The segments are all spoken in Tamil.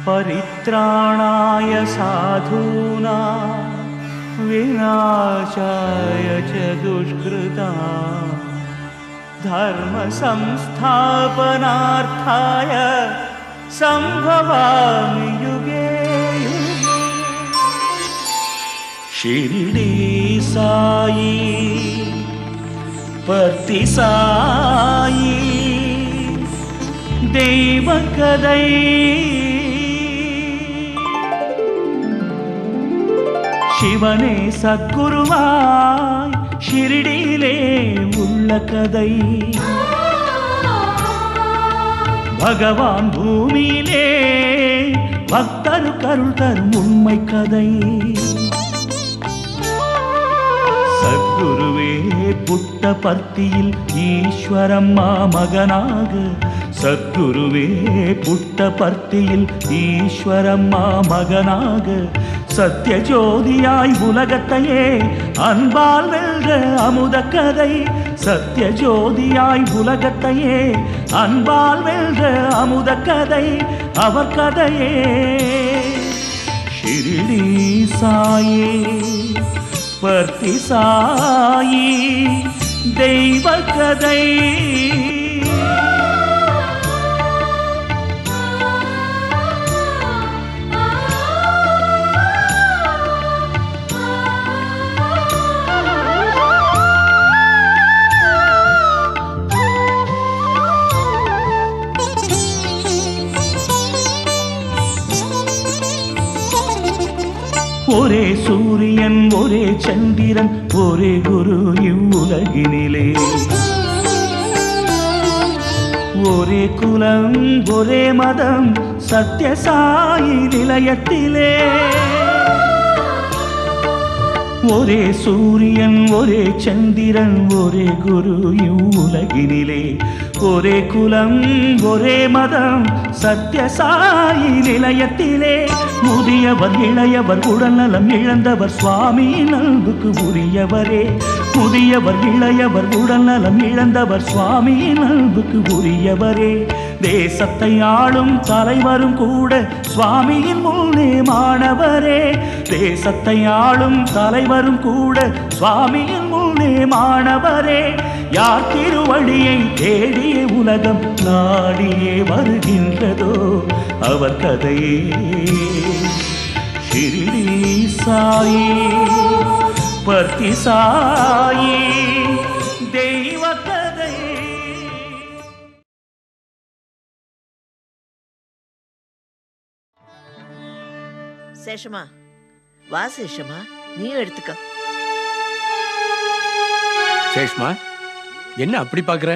परित्राणाय साधूनां विनाशाय च दुष्कृतां धर्म संस्थापनार्थाय संभवामि युगे युगे। शिरडी साई पर्ति साई தெய்வ கதை சிவனே சத்குருவாய் ஷிரடியிலே உள்ள கதை பகவான் பூமியிலே பக்தரு கருள் தரும் உண்மை கதை சத்குருவே புட்டபர்த்தியில் ஈஸ்வரம்மா மகனாக சத்குருவே புட்டபர்த்தியில் ஈஸ்வரம்மா மகனாக சத்திய ஜோதியாய் உலகத்தையே அன்பால் வெல்ற அமுத கதை சத்திய ஜோதியாய் உலகத்தையே அன்பால் வெல்ற அமுத கதை அவர் கதையே ஷிரடி சாயி பர்த்தி சாயி தெய்வ கதை. ஒரே சூரியன் ஒரே சந்திரன் ஒரே குரு இவ்வுலகினிலே ஒரே குலம் ஒரே மதம் சத்யசாயி நிலையத்திலே ஒரே சூரியன் ஒரே சந்திரன் ஒரே குரு இவ்வுலகினிலே ஒரே குலம் ஒரே மதம் சத்யசாயி நிலையத்திலே முதியவர் இளையவர் உடல்நலம் இழந்தவர் சுவாமியின் அன்புக்கு உரியவரே முதியவர் இளையவர் உடல்நலம் இழந்தவர் சுவாமியின் அன்புக்கு உரியவரே தேசத்தை ஆளும் தலைவரும் கூட சுவாமியின் முன்னே மாணவரே தேசத்தை ஆளும் தலைவரும் கூட சுவாமியின் முன்னே மாணவரே யார் திருவடியை தேடிய உலகம் நாடியே வருகின்றதோ அவர் கதையே ஷிரடி சாயி பர்த்தி சாயி தெய்வ கதை. சேஷமா வா சேஷமா நீ எடுத்துக்க. சேஷ்மா என்ன அப்படி பாக்குற?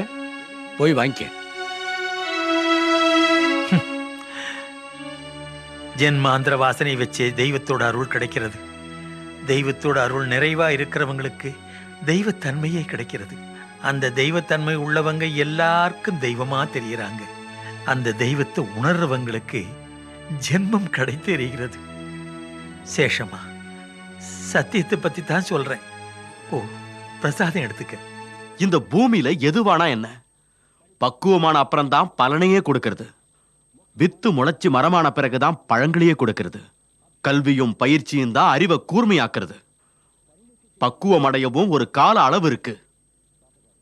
போய் வாங்கிக்க. ஜென்மாந்திர வாசனை வச்சே தெய்வத்தோட அருள் கிடைக்கிறது. தெய்வத்தோட அருள் நிறைவா இருக்கிறவங்களுக்கு தெய்வத்தன்மையே கிடைக்கிறது. அந்த தெய்வத்தன்மை உள்ளவங்க எல்லாருக்கும் தெய்வமா தெரியுறாங்க. அந்த தெய்வத்தை உணர்றவங்களுக்கு ஜென்மம் கிடைத்தெறிகிறது. சேஷமா சத்தியத்தை பத்தி தான் சொல்றேன். ஓ பிரசாதம் எடுத்துக்க. இந்த பூமியில எதுவானா என்ன, பக்குவமான அப்புறம்தான் பலனையே கொடுக்கிறது. வித்து முளைச்சு மரமான பிறகுதான் பழங்களையே கொடுக்கிறது. கல்வியும் பயிற்சியும் தான் அறிவை கூர்மையாக்குறது. பக்குவம் அடையவும் ஒரு கால அளவு இருக்கு.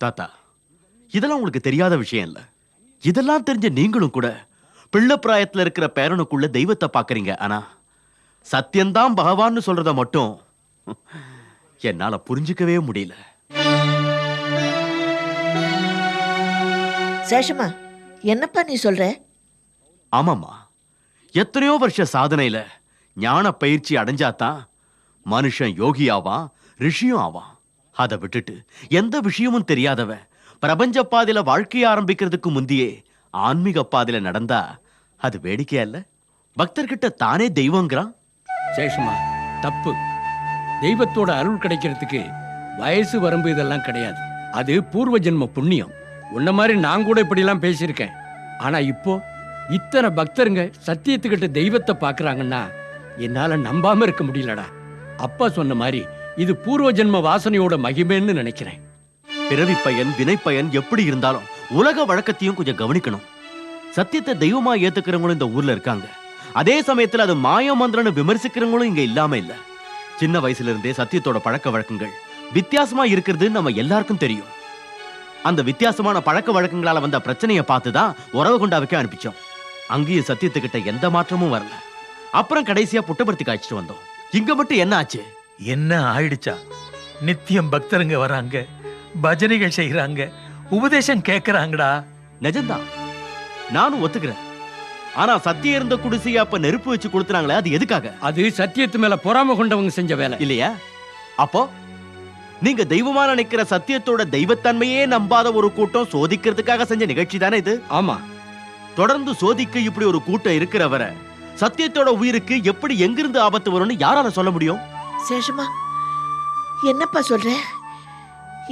தாத்தா, இதெல்லாம் உங்களுக்கு தெரியாத விஷயம் இல்ல. இதெல்லாம் தெரிஞ்ச நீங்களும் கூட பிள்ளை பிராயத்துல இருக்கிற பேரனுக்குள்ள தெய்வத்தை பாக்குறீங்க. ஆனா சத்தியம்தான் பகவான்னு சொல்றத மட்டும் என்னால புரிஞ்சுக்கவே முடியல. சேஷமா என்னப்பா நீ சொல்ற? ஆமாமா, எத்தனையோ வருஷ சாதனையில ஞான பயிற்சி அடைஞ்சாதான் மனுஷன் யோகி ஆவான், ரிஷியும் ஆவான். அதை விட்டுட்டு எந்த விஷயமும் தெரியாதவன் பிரபஞ்ச பாதையில வாழ்க்கையை ஆரம்பிக்கிறதுக்கு முந்தியே ஆன்மீக பாதையில நடந்தா அது வேடிக்கையா இல்ல? பக்தர்கிட்ட தானே தெய்வங்கிறான். சேஷமா தப்பு. தெய்வத்தோட அருள் கிடைக்கிறதுக்கு வயசு வரம்பு இதெல்லாம் கிடையாது. அது பூர்வ ஜென்ம புண்ணியம். உன்ன மாதிரி நான் கூட இப்படிலாம் பேசியிருக்கேன். ஆனா இப்போ இத்தனை பக்தருங்க சத்தியத்துக்கிட்ட தெய்வத்தை பாக்குறாங்கன்னா என்னால நம்பாம இருக்க முடியலடா. அப்பா சொன்ன மாதிரி இது பூர்வ ஜென்ம வாசனையோட மகிமைன்னு நினைக்கிறேன். பிறவி பயன் வினை பயன் எப்படி இருந்தாலும் உலக வழக்கத்தையும் கொஞ்சம் கவனிக்கணும். சத்தியத்தை தெய்வமா ஏத்துக்கிறவங்களும் இந்த ஊர்ல இருக்காங்க. அதே சமயத்துல அது மாய மந்திரம்னு விமர்சிக்கிறவங்களும் இங்க இல்லாம இல்ல. சின்ன வயசுல இருந்தே சத்தியத்தோட பழக்க வழக்கங்கள் வித்தியாசமா இருக்கிறது நம்ம எல்லாருக்கும் தெரியும். அந்த வித்தியாசமான பழக்க வழக்கங்களால வந்த பிரச்சனையை பார்த்துதான் உறவகுண்டாவுக்கே அனுப்பிச்சோம். அங்கேயும் சத்தியத்துக்கிட்ட எந்த மாற்றமும் வரல. அப்புறம் கடைசியா புட்டபர்த்தி காய்ச்சிட்டு வந்தோம். இங்க மட்டும் என்ன ஆச்சு? என்ன ஆயிடுச்சா? நித்தியம் பக்தருங்க வராங்க, பஜனைகள் செய்யறாங்க, உபதேசம் கேட்கறாங்கடா. நிஜம்தான், நானும் ஒத்துக்கிறேன். ஆனா சத்தியம் இருந்த குடிசையை அப்ப நெருப்பு வச்சு கொடுத்துனாங்களே, அது எதுக்காக? அது சத்தியத்து மேல பொறாம கொண்டவங்க செஞ்ச வேலை இல்லையா? அப்போ நீங்க தெய்வமா நினைக்கிற சத்தியத்தோட தெய்வத்தன்மையே நம்பாத ஒரு கூட்டம் சோதிக்கிறதுக்காக செஞ்ச நிகழ்ச்சி தானே இது? ஆமா. தொடர்ந்து சோதிக்க இப்படி ஒரு கூட்டம் இருக்கிறவரை சத்தியத்தோட உயிருக்கு எப்படி எங்கிருந்து ஆபத்து வரும்னு யாரால சொல்ல முடியும்? சேஷமா, என்னப்பா சொல்ற?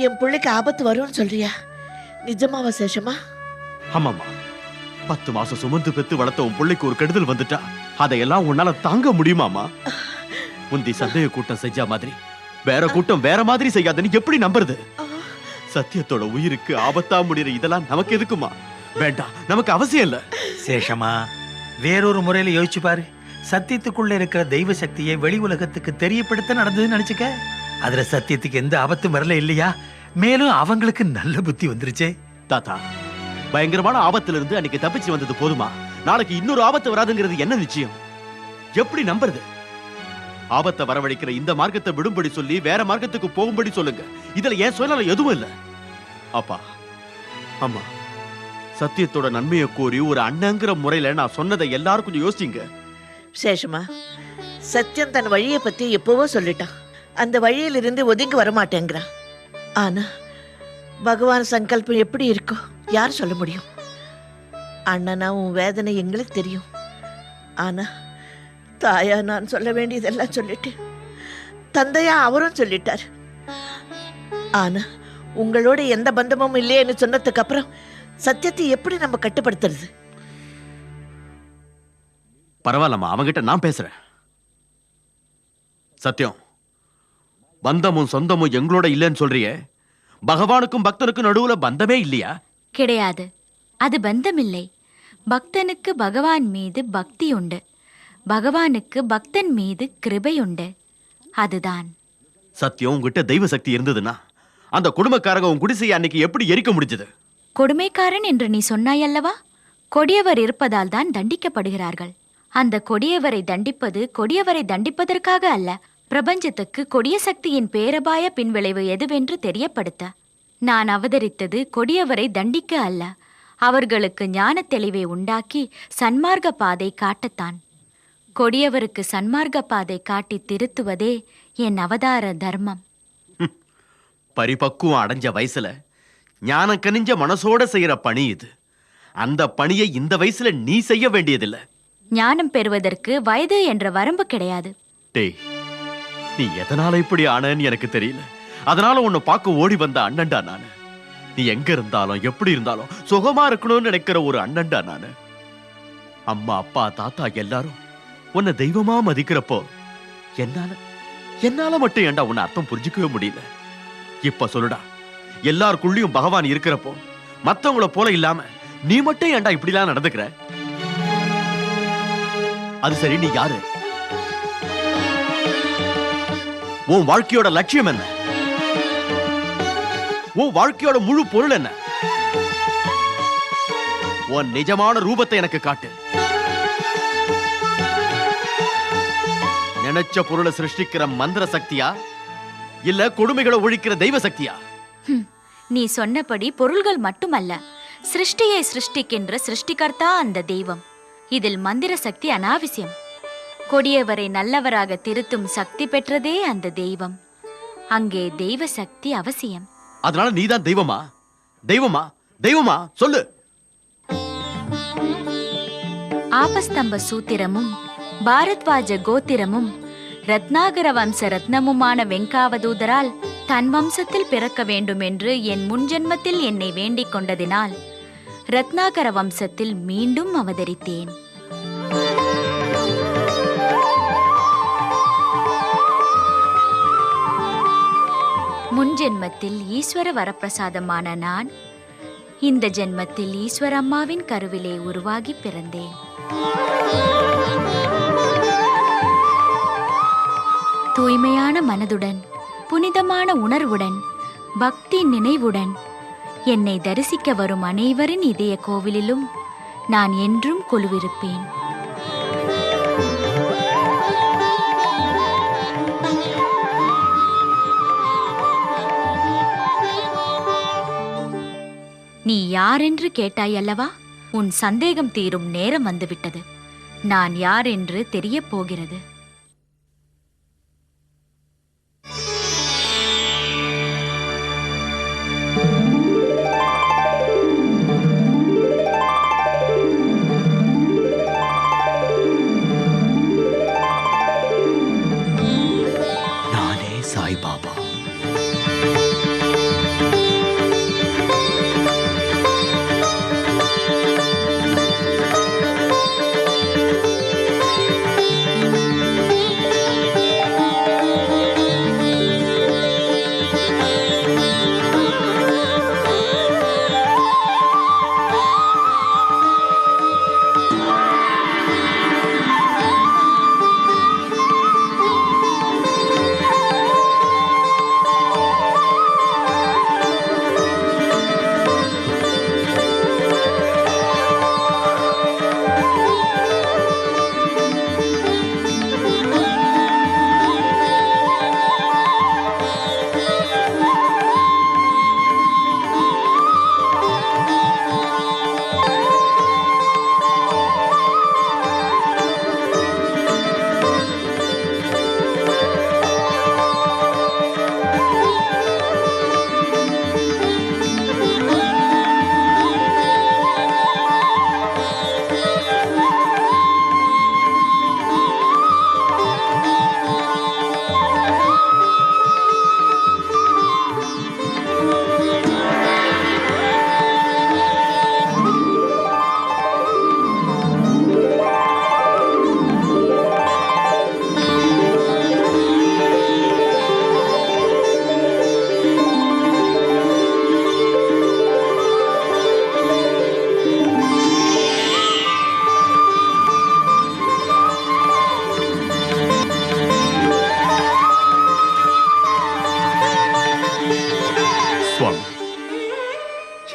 என் பிள்ளைக்கு ஆபத்து வரும்னு சொல்றியா? நிஜமாவா சேஷமா? ஆமாமா, 10 மாசம் சுமந்து பெத்து வளர்த்த உன் பிள்ளைக்கு ஒரு கெடுதல் வந்துட்டா அதையெல்லாம் உன்னால தாங்க முடியுமாமா? முந்தி சந்தேக கூட்டம் செஞ்ச மாதிரி வேற கூட்டம் வேற மாதிரி செய்யாதுன்னு எப்படி நம்புறது? சத்தியத்தோட உயிருக்கு ஆபத்தா முடியற இதெல்லாம் நமக்கு எதுக்குமா? வேண்டாம், நமக்கு அவசியம் இல்ல. சேஷமா, வேறொரு முறையில யோசிச்சு பாரு. சத்தியத்துக்குள்ள இருக்கிற தெய்வ சக்தியை வெளி உலகத்துக்கு தெரியப்படுத்த நடந்ததுன்னு நினைச்சுக்க. அதுல சத்தியத்துக்கு எந்த ஆபத்தும் வரல இல்லையா? மேலும் அவங்களுக்கு நல்ல புத்தி வந்துருச்சே. தாத்தா, பயங்கரமான ஆபத்துல இருந்து அன்னைக்கு தப்பிச்சு வந்தது போதுமா? நாளைக்கு இன்னொரு ஆபத்து வராதுங்கிறது என்ன நிச்சயம்? எப்படி நம்புறது? ஆபத்தை வரவழைக்கிற இந்த மார்க்கத்தை விடும்படி சொல்லி வேற மார்க்கத்துக்கு போகும்படி சொல்லுங்க. இதுல ஏன் சொல்லலாம் எதுவும் இல்ல. அப்பா அம்மா, சத்தியத்தோட நன்மையை கோரி ஒரு அண்ணங்கிற முறையில நான் சொன்னதை எல்லாரும் கொஞ்சம் யோசிங்க. சேஷமா, சத்தியம் தன் வழியை பத்தி எப்பவோ சொல்லிட்டான். அந்த வழியிலிருந்து ஒதுங்கி வரமாட்டேங்கிறான். ஆனா பகவான் சங்கல்பம் எப்படி இருக்கோ யார் சொல்ல முடியும்? அண்ணனா உன் வேதனை எங்களுக்கு தெரியும். ஆனா தாயா நான் சொல்ல வேண்டியதெல்லாம் சொல்லிட்டேன். தந்தையா அவரும் சொல்லிட்டார். ஆனா உங்களோட எந்த பந்தமும் இல்லையேன்னு சொன்னதுக்கு அப்புறம் சத்தியத்தை எப்படி நம்ம கட்டுப்படுத்துறது? பரவாயில்லம்மா, அவங்கிட்ட நான் பேசுறேன். சத்தியம், பந்தமும் சொந்தமும் எங்களோட இல்லைன்னு சொல்றியே, பகவானுக்கும் பக்தனுக்கும் நடுவுல பந்தமே இல்லையா? கிடையாது, அது பந்தமில்லை. பக்தனுக்கு பகவான் மீது பக்தி உண்டு, பகவானுக்கு பக்தன் மீது கிருபை உண்டு. அதுதான் சத்தியம். உங்ககிட்ட தெய்வ சக்தி இருந்ததுன்னா அந்த குடும்பக்காரங்க உன் குடிசையை அன்னைக்கு எப்படி எரிக்க முடிஞ்சது? கொடுமைக்காரன் என்று நீ சொன்னாயல்லவா? கொடியவர் இருப்பதால் தான் தண்டிக்கப்படுகிறார்கள். அந்த கொடியவரை தண்டிப்பது கொடியவரை தண்டிப்பதற்காக அல்ல, பிரபஞ்சத்துக்கு கொடிய சக்தியின் பேரபாய பின்விளைவு எதுவென்று தெரியப்படுத்த. நான் அவதரித்தது கொடியவரை தண்டிக்க அல்ல, அவர்களுக்கு ஞான தெளிவை உண்டாக்கி சன்மார்க்க பாதை காட்டத்தான். கொடியவருக்கு சன்மார்க்க பாதை காட்டி திருத்துவதே என் அவதார தர்மம். பரிபக்குவம் அடைஞ்ச வயசுல ஞானம் கனிஞ்ச மனசோட செய்யற பணி இது. அந்த பணியை இந்த வயசுல நீ செய்ய வேண்டியதில்ல. ஞானம் பெறுவதற்கு வயது என்ற வரம்பு கிடையாது. டேய், நீ எதனால இப்படி ஆனன்னு எனக்கு தெரியல. அதனால உன்னை பார்க்க ஓடி வந்த அண்ணன்டா நானு. நீ எங்க இருந்தாலும் எப்படி இருந்தாலும் சுகமா இருக்கணும்னு நினைக்கிற ஒரு அண்ணன்டா நானு. அம்மா அப்பா தாத்தா எல்லாரும் உன்னை தெய்வமா மதிக்கிறப்போ என்னால மட்டும் ஏண்டா உன்னை அர்த்தம் புரிஞ்சுக்கவே முடியல. இப்ப சொல்லுடா, எல்லாருக்குள்ளயும் பகவான் இருக்கிறப்போ மத்தவங்கள போல இல்லாம நீ மட்டும் ஏண்டா இப்படிலாம் நடந்துக்கிற? அது சரி, நீ யாரு? உன் வாழ்க்கையோட லட்சியம் என்ன? உன் வாழ்க்கையோட முழு பொருள் என்ன? உன் நிஜமான ரூபத்தை எனக்கு காட்டு. நினைச்ச பொருளை சிருஷ்டிக்கிற மந்திர சக்தியா இல்ல கொடுமைகளை ஒழிக்கிற தெய்வ சக்தியா? நீ சொன்னபடி பொருள்கள் மட்டுமல்ல, சிருஷ்டியை சிருஷ்டிக்கின்ற சிருஷ்டிகர்த்தா அந்த தெய்வம். இதில் மந்திர சக்தி அனாவசியம். கொடியவரை நல்லவராக திருத்தும் சக்தி பெற்றதே அந்த தெய்வம். அங்கே தெய்வ சக்தி அவசியம். அதனால நீதான் தெய்வமா? தெய்வமா? தெய்வமா? சொல்லு. ஆபஸ்தம்ப சூத்திரமும் பாரத்வாஜ கோத்திரமும் ரத்னாகர வம்ச ரத்னமுமான வெங்காவதூதரால் தன் வம்சத்தில் பிறக்க வேண்டும் என்று என் முன்ஜென்மத்தில் என்னை வேண்டிக் கொண்டதினால் ரத்னாகர வம்சத்தில் மீண்டும் அவதரித்தேன். முன்ஜென்மத்தில் ஈஸ்வர வரப்பிரசாதமான நான் இந்த ஜென்மத்தில் ஈஸ்வரம்மாவின் கருவிலே உருவாகி பிறந்தேன். தூய்மையான மனதுடன், புனிதமான உணர்வுடன், பக்தி நினைவுடன் என்னை தரிசிக்க வரும் அனைவரின் இதய கோவிலிலும் நான் என்றும் கொலுவிருப்பேன். நீ யாரென்று கேட்டாய் அல்லவா? உன் சந்தேகம் தீரும் நேரம் வந்துவிட்டது. நான் யார் என்று தெரியப் போகிறது. நானே சாய்பாபா.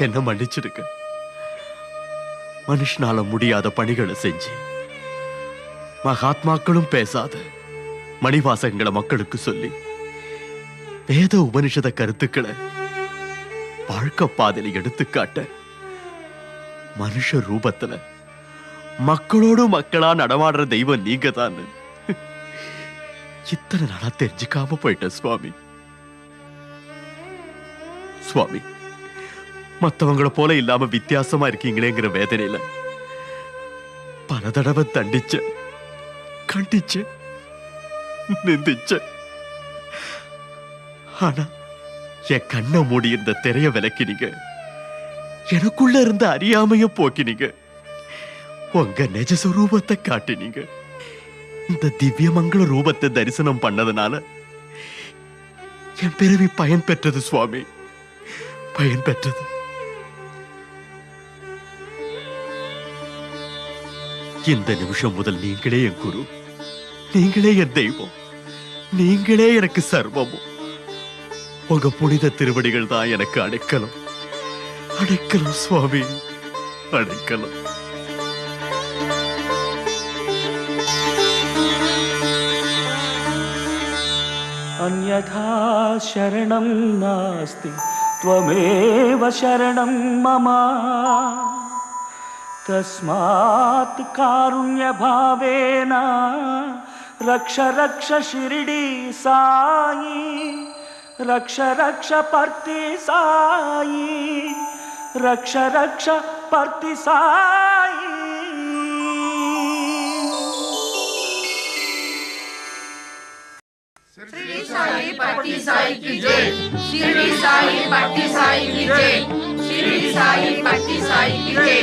என்ன மன்னிச்சிருக்க. மனுஷனால முடியாத பணிகளை செஞ்சு மகாத்மாக்களும் பேசாத மணிவாசகங்களை மக்களுக்கு சொல்லி வேத உபனிஷத கருத்துக்களை வாழ்க்கை பாதையில எடுத்துக்காட்ட மனுஷ ரூபத்துல மக்களோடு மக்களா நடமாடுற தெய்வம் நீங்க தான் இத்தனை நாளா தெரிஞ்சுக்காம போயிட்ட சுவாமி. சுவாமி, மத்தவங்கள போல இல்லாம வித்தியாசமா இருக்கீங்களேங்கிற வேதனையில பல தடவை தண்டிச்ச, கண்டிச்ச, நிந்திச்ச. ஆனா என் கண்ணை மூடி இருந்த திரைய விலக்கினீங்க, எனக்குள்ள இருந்த அறியாமைய போக்கினீங்க, உங்க நிஜ சுரூபத்தை காட்டினீங்க. இந்த திவ்யமங்கள ரூபத்தை தரிசனம் பண்ணதுனால என் பிறவி பயன் பெற்றது சுவாமி, பயன் பெற்றது. இந்த நிமிஷம் முதல் நீங்களே என் குரு, நீங்களே என் தெய்வம், நீங்களே எனக்கு சர்வமும். உங்க புனித திருவடிகள் தான் எனக்கு அடைக்கலம், அடைக்கலம் சுவாமி, அடைக்கலம். अन्यथा शरणं नास्ति त्वमेव शरणं मम, तस्मात् कारुण्यभावेन रक्ष रक्ष शिरडी साई, रक्ष रक्ष पर्ति साई, रक्ष रक्ष पर्ति साई. श्री साई पट्टी साई की जय, श्री साई पट्टी साई की जय, श्री साई पट्टी साई की जय,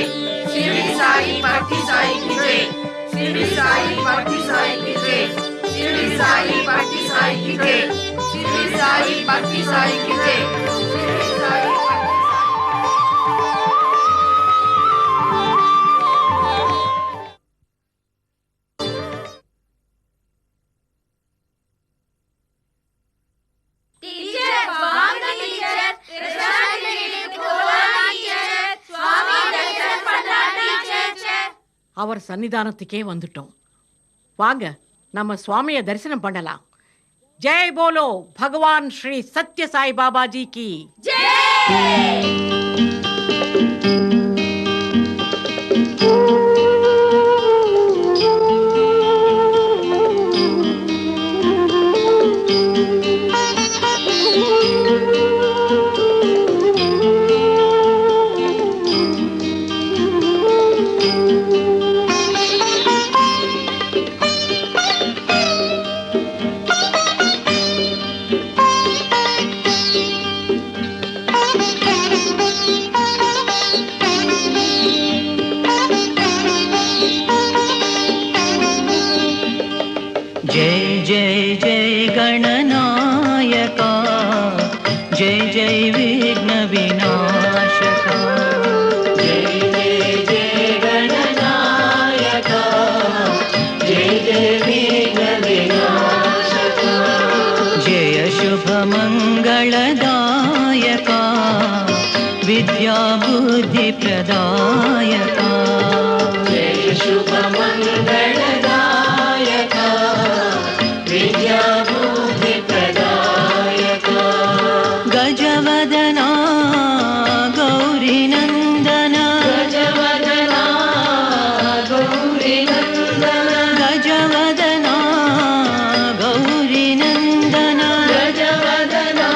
श्री साई पट्टी साई की जय, श्री साई पट्टी साई की जय, श्री साई पट्टी साई की जय, श्री साई पट्टी साई की जय, श्री साई पट्टी साई. அவர் சன்னிதானத்துக்கே வந்துட்டோம். வாங்க நம்ம சுவாமியை தரிசனம் பண்ணலாம். ஜெய் போலோ பகவான் ஸ்ரீ சத்ய சாய் பாபாஜி கி मंगलदायका विद्या बुद्धि प्रदायका जय शुभ मंगलदायका विद्या बुद्धि प्रदायका गजवदना गौरी नंदना गजवदना गौरी नंदना गजवदना गौरी नंदना गजवदना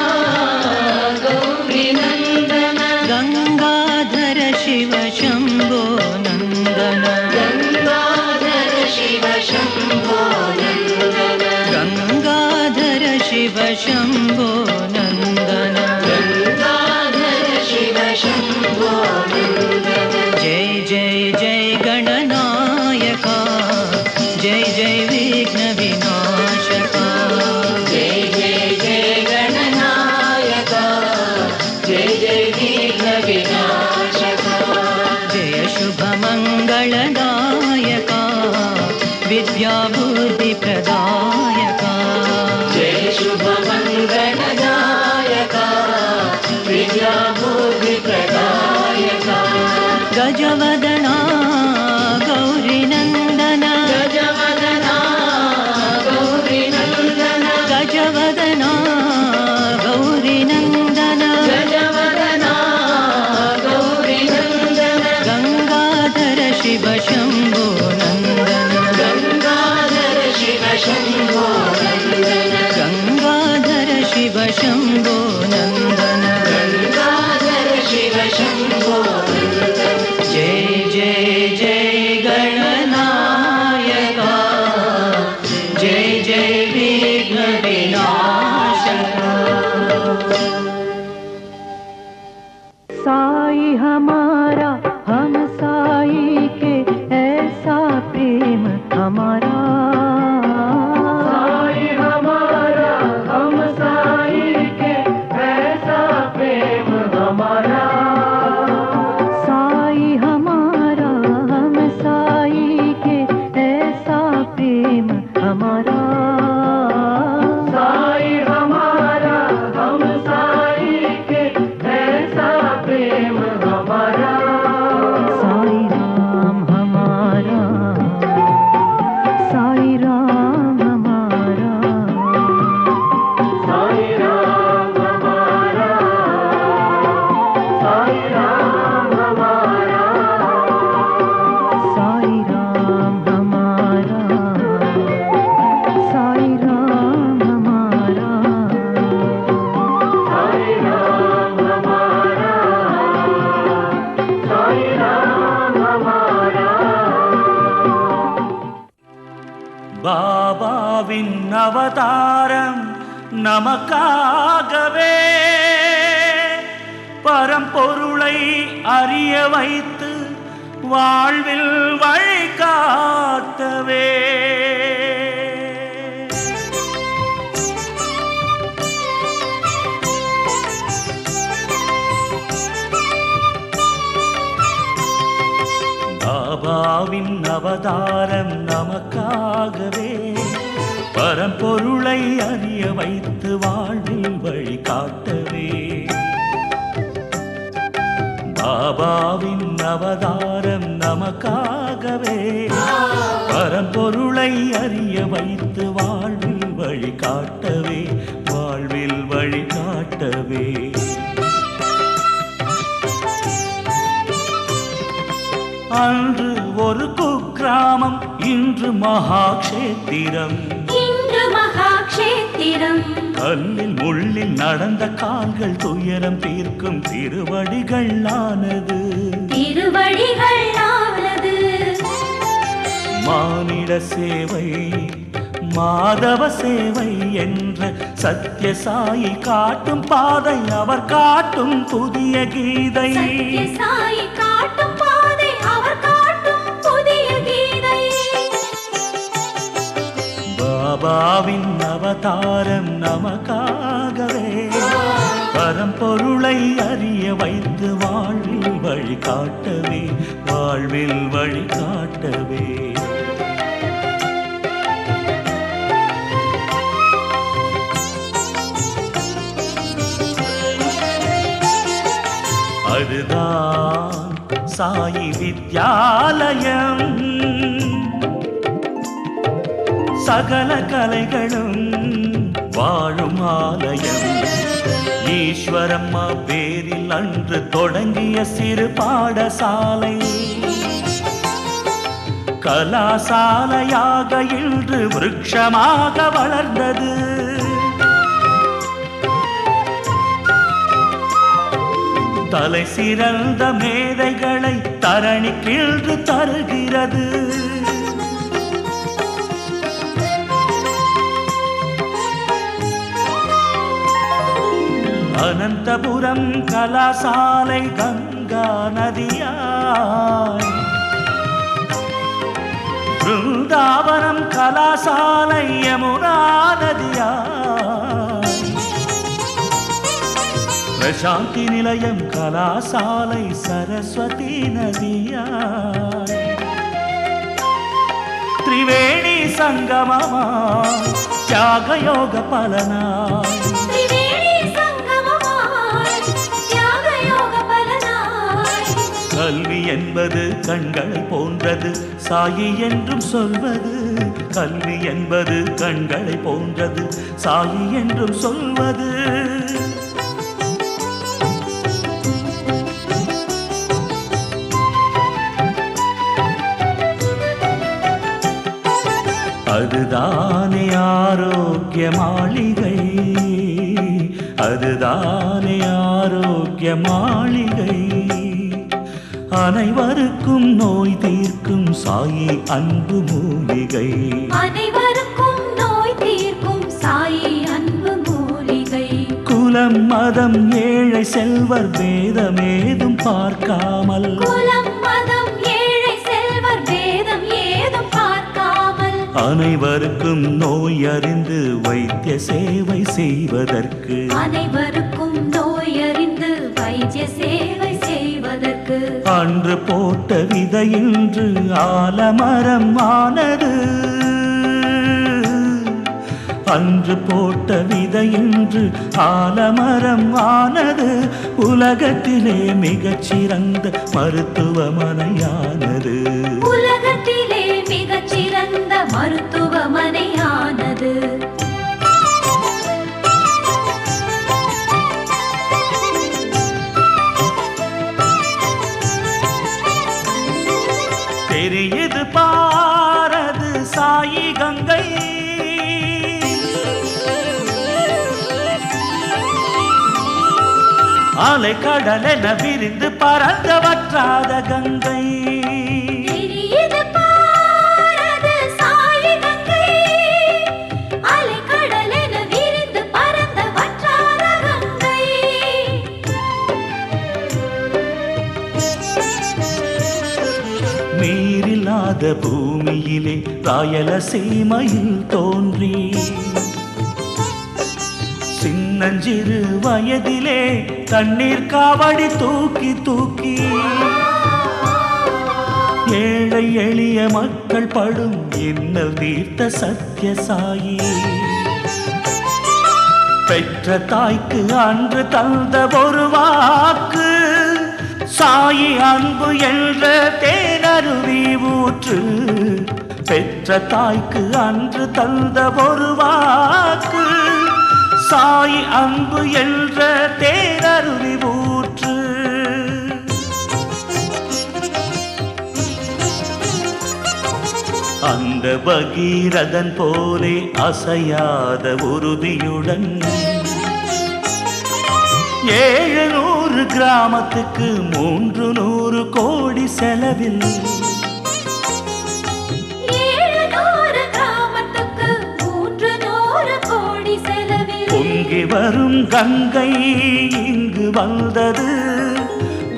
गौरी नंदना गंगाधर शिव शंभो नंदन गंगाधर शिव शंभो नंदन गंगाधर शिव शंभो नंदन गंगाधर शिव शंभो नंदन जय जय जय गणनायका जय जय विघ्न विनाशका जय जय जय गणनायका जय जय विघ्न विनाशका जय शुभ मंगलदायका विद्या बुद्धि प्रदायका जय शुभ मंगलदायका विद्या बुद्धि प्रदायका गजवदना गौरी नंदन गजवदना गौरी नंदन गजवदना गौरी नंदन गजवदना गौरी नंदन गंगाधर शिव शंभो नंदन गंगाधर शिव शंभो नंदन गंगाधर शिव शंभो नंदन गंगाधर शिव शंभो नंदन जय जय जय गणनायका जय जय विघ्न विनाशका साई हमारा हम साई के ऐसा प्रेम हमारा साई हमारा हम साई के ऐसा प्रेम हमारा साई हमारा हम साई के ऐसा प्रेम हमारा साई हमारा हम साई के ऐसा प्रेम हमारा साई राम हमारा साई राम हमारा साई राम हमारा साई राम हमारा साई राम हमारा साई राम हमारा साई राम हमारा साई राम हमारा பாபாவின் அவதாரம் நமக்காகவே பரம்பொருளை அறிய வைத்து வாழ்வில் வழிகாட்டவே பாபாவின் அவதாரம் நமக்காகவே பரம்பொருளை அறிய வைத்து வாழ்வில் வழிகாட்டவே பாபாவின் அவதாரம் நமக்காகவே நமக்காகவே பரம்பொருளை அறிய வைத்து வாழ்வில் வழி காட்டவே வாழ்வில் வழி காட்டவே அன்று ஒரு குக்கிராமம் இன்று மகாக்ஷேத்திரம் கல்லில் முள்ளில் நடந்த கால்கள் துயரம் தீர்க்கும் திருவடிகள் ஆனது மானிட சேவை மாதவ சேவை என்ற சத்யசாயி காட்டும் பாதை அவர் காட்டும் புதிய கீதை பாபாவின் அவதாரம் நமக்காகவே பரம்பொருளை அறிய வைத்து வாழ்வில் வழி காட்டவே வாழ்வில் வழி காட்டவே அதுதான் சாயி வித்யாலயம் சகல கலைகளும் வாழும் ஆலயம் ஈஸ்வரம்மா பேரில் அன்று தொடங்கிய சிறு பாடசாலை கலாசாலையாக இன்று விருட்சமாக வளர்ந்தது தலை சிறந்த மேதைகளை தரணிக்கின்று தருகிறது அனந்தபுரம் கலாசாலை கங்கா நதியாய் பிருந்தாவனம் கலாசாலை யமுனா நதியாய் பிரசாந்தி நிலையம் கலாசாலை சரஸ்வதி நதியாய் திரிவேணி சங்கமமாய் தியாகயோக பலனாய் கல்வி என்பது கண்களை போன்றது சாயி என்றும் சொல்வது கல்வி என்பது கண்களை போன்றது சாயி என்றும் சொல்வது அதுதானே ஆரோக்கிய மாளிகை அதுதானே ஆரோக்கிய மாளிகை அனைவருக்கும் நோய் தீர்க்கும் சாயி அன்பு மூலிகை அனைவருக்கும் நோய் தீர்க்கும் சாயி அன்பு மூலிகை குலம் மதம் ஏழை செல்வர் பேதமேதும் பார்க்காமல் குலம் மதம் ஏழை செல்வர் பேதம் ஏதும் பார்க்காமல் அனைவருக்கும் நோய் அறிந்து வைத்திய சேவை செய்வதற்கு அனைவருக்கும் நோய் அறிந்து வைத்திய சேவை செய்வதற்கு அன்று போட்ட விதை இன்று ஆலமரம் ஆனது அன்று போட்ட விதை இன்று ஆலமரம் ஆனது உலகத்திலே மிகச்சிறந்த மருத்துவமனையானது உலகத்திலே மிகச்சிறந்த மருத்துவமனையானது தெரியுது பாரது சாயி கங்கை அலை கடலென விரிந்து பறந்த வற்றாத கங்கை தெரியுது பாரது சாயி கங்கை அலைக்கடலென விரிந்து பறந்த வற்றாத கங்கை நீரில்லாத பூமியிலே ராயலசீமையில் தோன்றி சின்னஞ்சிறு வயதிலே தண்ணீர் காவடி தூக்கி தூக்கி ஏழை எளிய மக்கள் படும் இன்னல் தீர்த்த சத்யசாயி பெற்ற தாய்க்கு அன்று தந்த ஒரு வாக்கு சாயி அன்பு என்ற தேன தேனருவி ஊற்று பெற்ற தாய்க்கு அன்று தந்த ஒரு வாக்கு சாயி அன்பு என்ற தேனருவி ஊற்று. அந்த பகீரதன் போலே அசையாத உறுதியுடன் 700 கிராமத்துக்கு 300 கோடி செலவில் 700 கிராமத்துக்கு 300 கோடி செலவில் பொங்கி வரும் கங்கை இங்கு வந்தது.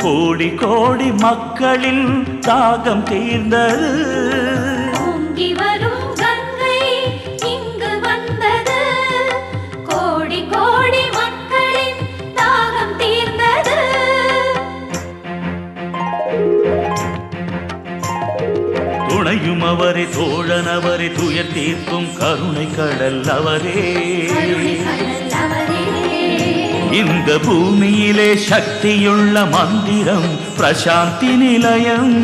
கோடி கோடி மக்களின் தாகம் தீர்ந்தது. பொங்கி வரும் கங்கை இங்கு வந்தது. கோடி கோடி மக்களின் தாகம் தீர்ந்தது. துணையும் அவரே, தோழன் அவரே, துயர் தீர்க்கும் கருணை கடல் அவரே. இந்த பூமியிலே சக்தியுள்ள மந்திரம் பிரசாந்தி நிலையம்.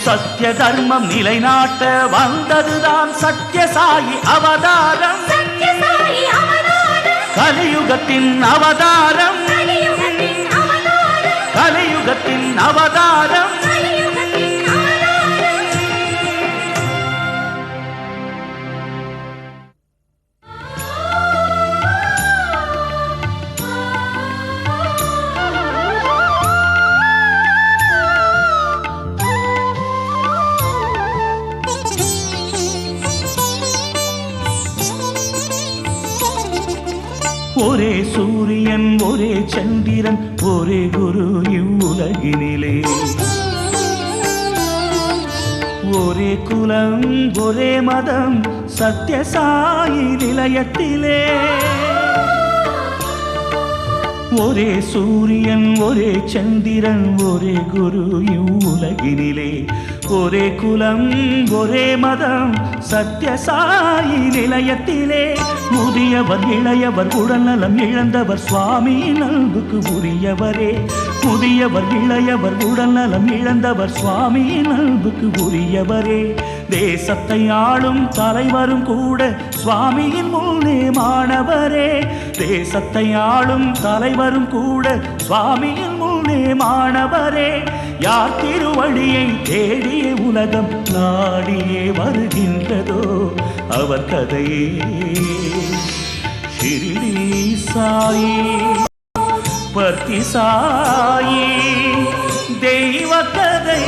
சத்திய தர்மம் நிலைநாட்ட வந்ததுதான் சத்யசாயி அவதாரம். கலியுகத்தின் அவதாரம். கலியுகத்தின் அவதாரம். ஒரே சூரியன், ஒரே சந்திரன், ஒரே குரு இவ்வுலகினிலே. ஒரே குலம், ஒரே மதம் சத்யசாயி நிலையத்திலே. ஒரே சூரியன், ஒரே சந்திரன், ஒரே குரு இவ்வுலகினிலே. ஒரே குலம், ஒரே மதம் சத்யசாயி நிலையத்திலே. முதியவர் இளையவர் உடல்நலம் இழந்தவர் சுவாமியின் அன்புக்கு உரியவரே. முதியவர் இளையவர் உடல்நலம் இழந்தவர் சுவாமியின் அன்புக்கு உரியவரே. தேசத்தை ஆளும் தலைவரும் கூட சுவாமியின் முன்னே மாணவரே. தேசத்தை ஆளும் தலைவரும் கூட சுவாமியின் முன்னே மாணவரே. யார் திருவடியை தேடிய உலகம் நாடியே வருகின்றதோ அவர் கதையே ஷிரிடி சாயி பர்த்தி சாயி தெய்வ கதை.